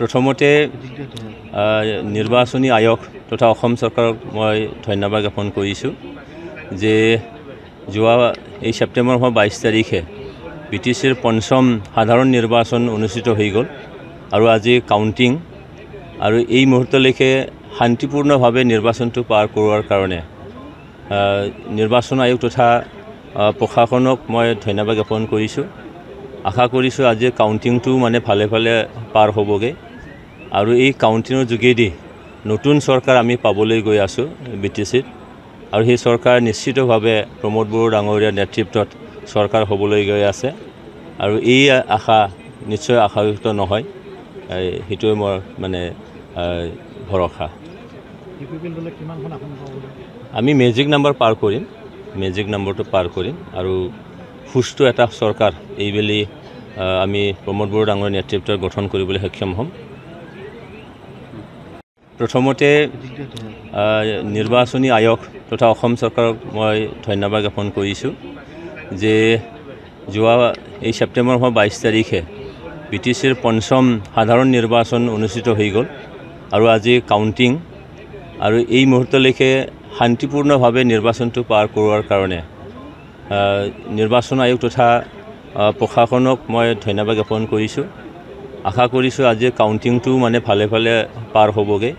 প্ৰথমতে নিৰ্বাচনী আয়োগ তথা অসম চৰকাৰক মই ধন্যবাদ জ্ঞাপন কৰিছোঁ যে যোৱা এই ছেপ্টেম্বৰ মাহৰ 22 তাৰিখে বিটিচিৰ পঞ্চম সাধাৰণ নিৰ্বাচন অনুষ্ঠিত হৈ গ'ল আৰু আজি কাউণ্টিং আৰু এই মুহূৰ্তলৈকে শান্তিপূৰ্ণভাৱে নিৰ্বাচনটো পাৰ কৰোৱাৰ কাৰণে নিৰ্বাচন আয়োগ তথা প্ৰশাসনক মই ধন্যবাদ জ্ঞাপন কৰিছোঁ। আশা কৰিছোঁ আজি কাউণ্টিংটো ভালে পাৰ হ'বগৈ আৰু এই কাউণ্টিঙৰ যোগেদি নতুন চৰকাৰ আমি পাবলৈ গৈ আছোঁ বিটিচিত আৰু সেই চৰকাৰ নিশ্চিতভাৱে প্ৰমোদ বড়ো ডাঙৰীয়াৰ নেতৃত্বত চৰকাৰ হ'বলৈ গৈ আছে আৰু এই আশা নিশ্চয় আশাযুক্ত নহয়, সেইটোৱে মোৰ ভৰসা। আমি মেজিক নাম্বাৰ পাৰ কৰিম, মেজিক নাম্বাৰটো পাৰ কৰিম আৰু সুস্থ এটা চৰকাৰ এইবেলি আমি প্ৰমোদ বড়ো ডাঙৰীয়াৰ নেতৃত্বত গঠন কৰিবলৈ সক্ষম হ'ম। প্ৰথমতে নিৰ্বাচনী আয়োগ তথা অসম চৰকাৰক মই ধন্যবাদ জ্ঞাপন কৰিছোঁ যে যোৱা এই ছেপ্টেম্বৰ মাহৰ 22 তাৰিখে বিটিচিৰ পঞ্চম সাধাৰণ নিৰ্বাচন অনুষ্ঠিত হৈ গ'ল আৰু আজি কাউণ্টিং আৰু এই মুহূৰ্তলৈকে শান্তিপূৰ্ণভাৱে নিৰ্বাচনটো পাৰ কৰোৱাৰ কাৰণে নিৰ্বাচন আয়োগ তথা প্ৰশাসনক মই ধন্যবাদ জ্ঞাপন কৰিছোঁ। আশা কৰিছোঁ আজি কাউণ্টিংটো ভালে পাৰ হ'বগৈ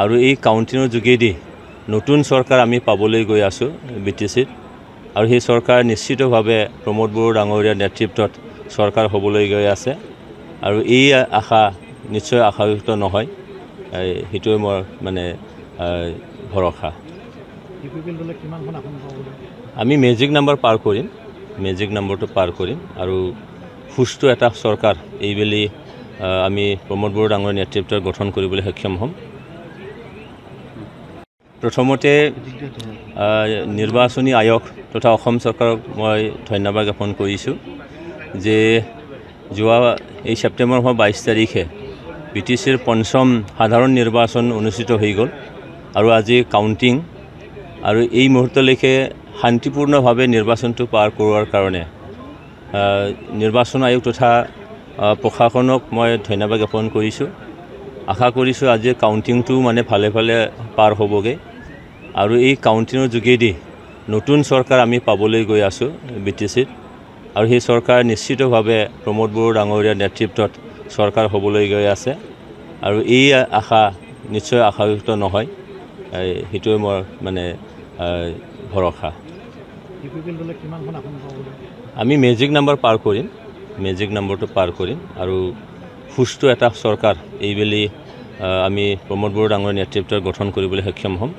আৰু এই কাউণ্টিঙৰ যোগেদি নতুন চৰকাৰ আমি পাবলৈ গৈ আছোঁ বিটিচিত আৰু সেই চৰকাৰ নিশ্চিতভাৱে প্ৰমোদ বড়ো ডাঙৰীয়াৰ নেতৃত্বত চৰকাৰ হ'বলৈ গৈ আছে আৰু এই আশা নিশ্চয় আশাযুক্ত নহয়, সেইটোৱে মোৰ ভৰসা। আমি মেজিক নাম্বাৰ পাৰ কৰিম, মেজিক নাম্বাৰটো পাৰ কৰিম আৰু সুস্থ এটা চৰকাৰ এইবেলি আমি প্ৰমোদ বড়ো ডাঙৰীয়াৰ নেতৃত্বত গঠন কৰিবলৈ সক্ষম হ'ম। প্ৰথমতে নিৰ্বাচনী আয়োগ তথা অসম চৰকাৰক মই ধন্যবাদ জ্ঞাপন কৰিছোঁ যে যোৱা এই ছেপ্টেম্বৰ মাহৰ 22 তাৰিখে বিটিচিৰ পঞ্চম সাধাৰণ নিৰ্বাচন অনুষ্ঠিত হৈ গ'ল আৰু আজি কাউণ্টিং আৰু এই মুহূৰ্তলৈকে শান্তিপূৰ্ণভাৱে নিৰ্বাচনটো পাৰ কৰোৱাৰ কাৰণে নিৰ্বাচন আয়োগ তথা প্ৰশাসনক মই ধন্যবাদ জ্ঞাপন কৰিছোঁ। আশা কৰিছোঁ আজি কাউণ্টিংটো ভালে পাৰ হ'বগৈ আৰু এই কাউণ্টিঙৰ যোগেদি নতুন চৰকাৰ আমি পাবলৈ গৈ আছোঁ বিটিচিত আৰু সেই চৰকাৰ নিশ্চিতভাৱে প্ৰমোদ বড়ো ডাঙৰীয়াৰ নেতৃত্বত চৰকাৰ হ'বলৈ গৈ আছে আৰু এই আশা নিশ্চয় আশাযুক্ত নহয়, সেইটোৱে মোৰ ভৰসা। আমি মেজিক নাম্বাৰ পাৰ কৰিম, মেজিক নাম্বাৰটো পাৰ কৰিম আৰু সুস্থ এটা চৰকাৰ এইবেলি আমি প্ৰমোদ বড়ো ডাঙৰীয়াৰ নেতৃত্বত গঠন কৰিবলৈ সক্ষম হ'ম।